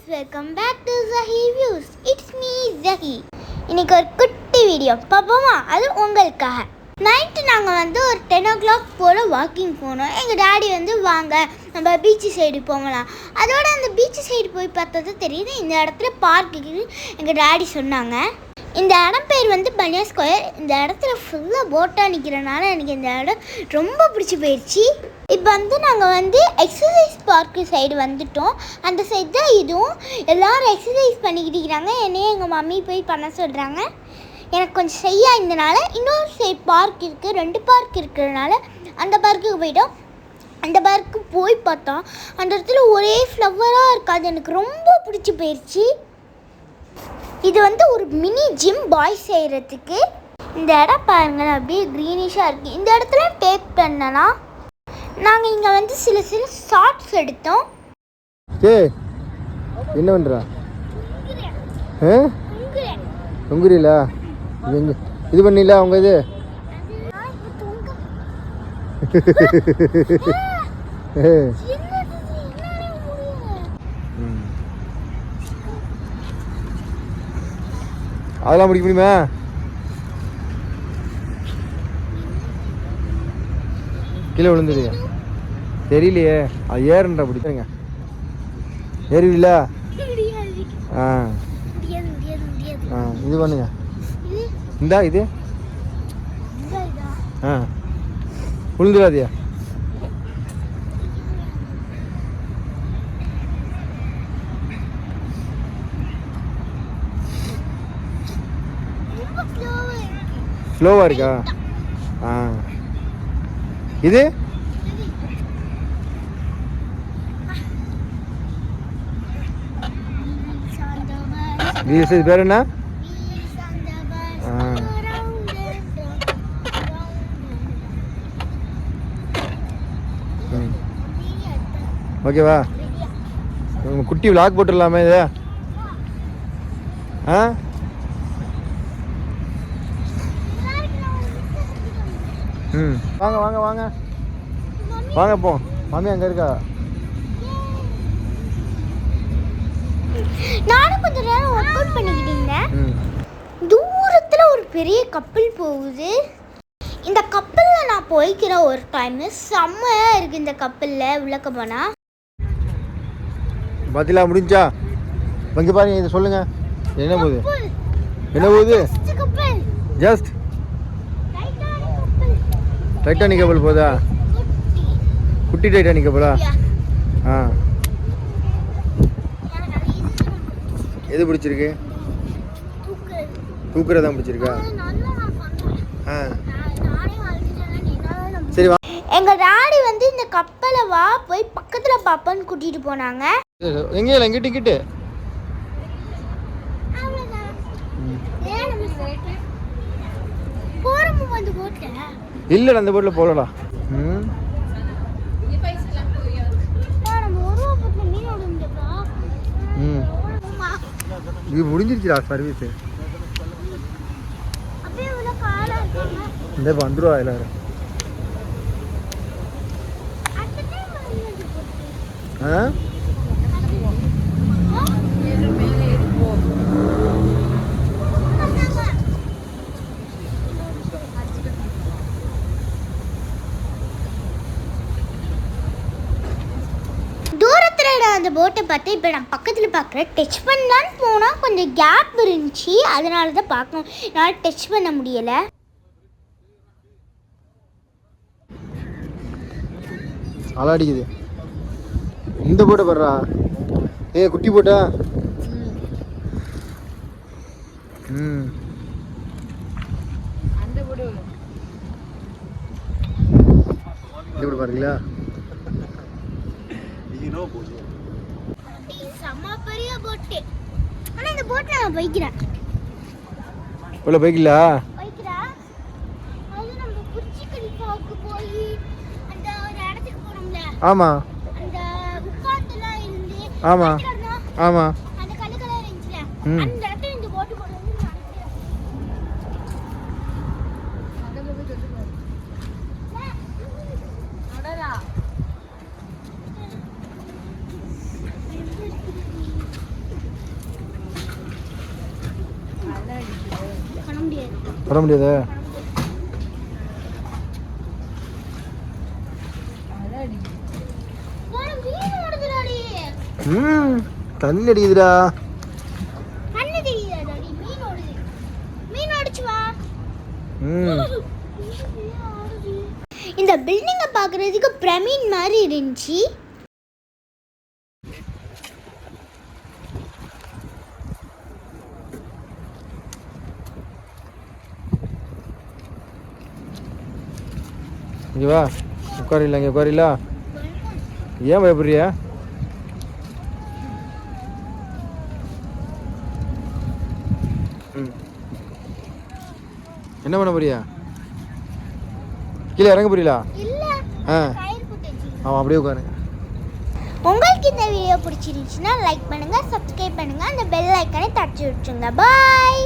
Welcome back to Zahi Views. It's me Zahi. இன்னைக்கு ஒரு குட்டி வீடியோ பார்ப்போமா? அது உங்களுக்காக. நைட்டு நாங்கள் ஒரு 10 o'clock போல் வாக்கிங் போனோம். எங்கள் டாடி வாங்க நம்ம பீச்சு சைடு போகலாம். அதோட அந்த பீச்சு சைடு போய் பார்த்தது தெரியுது, இந்த இடத்துல பார்க்குக்கு எங்கள் டாடி சொன்னாங்க. இந்த இடம் பேர் பனியா ஸ்கொயர். இந்த இடத்துல ஃபுல்லாக போட்டாக நிற்கிறனால எனக்கு இந்த இடம் ரொம்ப பிடிச்சி போயிடுச்சு. இப்போ நாங்கள் எக்ஸசைஸ் பார்க்கு சைடு வந்துட்டோம். அந்த சைடு தான் இதுவும். எல்லோரும் எக்ஸசைஸ் பண்ணிக்கிட்டு இருக்கிறாங்க. என்னையே எங்கள் மம்மி போய் பண்ண சொல்கிறாங்க. எனக்கு கொஞ்சம் செய்யா இருந்தனால இன்னொரு சைடு பார்க் இருக்குது, 2 பார்க் இருக்கிறதுனால அந்த பார்க்குக்கு போயிட்டோம். அந்த பார்க்கு போய் பார்த்தோம், அந்த இடத்துல ஒரே ஃப்ளவராக இருக்காது. எனக்கு ரொம்ப பிடிச்சி போயிடுச்சு. இது ஒரு மினி ஜிம் பாய்ஸ் செய்கிறதுக்கு. இந்த இடம் பாருங்கள், அப்படியே க்ரீனிஷாக இருக்குது. இந்த இடத்துல டேக் பண்ணலாம். நாங்கள் இங்கே சில ஷார்ட்ஸ் எடுத்தோம். என்ன பண்ணுறா? உங்குரியில இது பண்ணில அவங்க இது அதெல்லாம் முடிக்க முடியுமா? கீழே விழுந்துடு தெரியலையே. அது ஏறுன்றா பிடிச்சிருங்க. ஏறுவில்ல? ஆ ஆ இது பண்ணுங்க. இந்தா இது ஆ விழுந்துடாதியா? ஸ்லோவாக இருக்கா? ஆ இது இது பேர் என்ன? ஓகேவா? குட்டி விளாக் போட்டுடலாமே இதை. ஆ ம் வாங்க வாங்க வாங்க வாங்க போ. மாமி அங்கே இருக்கா? நானும் கொஞ்ச நேரம் ஒர்க் அவுட் பண்ணிக்கிட்டு இருந்தேன். தூரத்தில் ஒரு பெரிய கப்பல் போகுது. இந்த கப்பலில் நான் போய்க்கிற ஒரு டைம் செம்மையாக இருக்குது. இந்த கப்பலில் உள்ளக்க போனால் பதிலா முடிஞ்சா இங்கே பாருங்க. இதை சொல்லுங்க, என்ன போகுது? என்ன போகுது? ஜஸ்ட் டைட்டானிக் கப்பல் போதா? குட்டி டைட்டானிக் கப்பலா? ஆ எது பிடிச்சிருக்கு? தூக்குறதான் பிடிச்சிருக்கா? ஆ சரி வா. எங்கள் டாடி இந்த கப்பலை வா போய் பக்கத்தில் பாப்பான்னு கூட்டிகிட்டு போனாங்க. எங்கே இல்லை இங்கிட்டு இங்கிட்டு இல்லைடா, அந்த போட்டில் போகலடா. ம் ம் இது முடிஞ்சிருச்சுடா சர்வீஸு. இந்த வந்துருவா எல்லாரும். ஆ அந்த போட்டை பார்த்து இப்போ நான் பக்கத்தில் பார்க்குறேன். டச் பண்ணலான்னு போனால் கொஞ்சம் கேப் இருந்துச்சு, அதனால தான் பார்க்கணும். என்னால் டச் பண்ண முடியலை. அலாடிக்குது இந்த போட்டை பாடுறா. ஏ குட்டி போட்டா? ம் எப்படி பாருங்களா? செம்ம பெரிய போட்டு. ஆனா இந்த போட்ல நான் போய்க்கிறேன். உள்ள போய்க்கல? போய்க்கிறேன். அது நம்ம குச்சி கலிஃபாவுக்கு போய் அந்த ஒரு இடத்துக்கு போறோம்ல. ஆமா. அந்த உட்கார்ந்துல இருந்து. ஆமா ஆமா. அந்த கலர் இருந்துச்சுல, அந்த இடத்துல இந்த போட் கொண்டு வந்து நினைக்கிறேன். அதல போய் சொல்லுங்க. அடடா பண்ண முடியாதா? ம் தண்ணி அடிக்குதுடா. இந்த பில்டிங்கை பார்க்குறதுக்கு பிரமிட் மாதிரி இருந்துச்சு. இங்கே வா, உட்காரில்ல, இங்கே உட்காரில்ல. ஏன் பயப்படுறியா? என்ன பண்ண போறியா? கீழே இறங்க போறீங்களா? ஆமாம், அப்படியே உட்காருங்க. உங்களுக்கு இந்த வீடியோ பிடிச்சிருந்துச்சுன்னா லைக் பண்ணுங்க, சப்ஸ்கிரைப் பண்ணுங்க, அந்த பெல் ஐக்கனை தட்டி விட்டுருங்க. பாய்.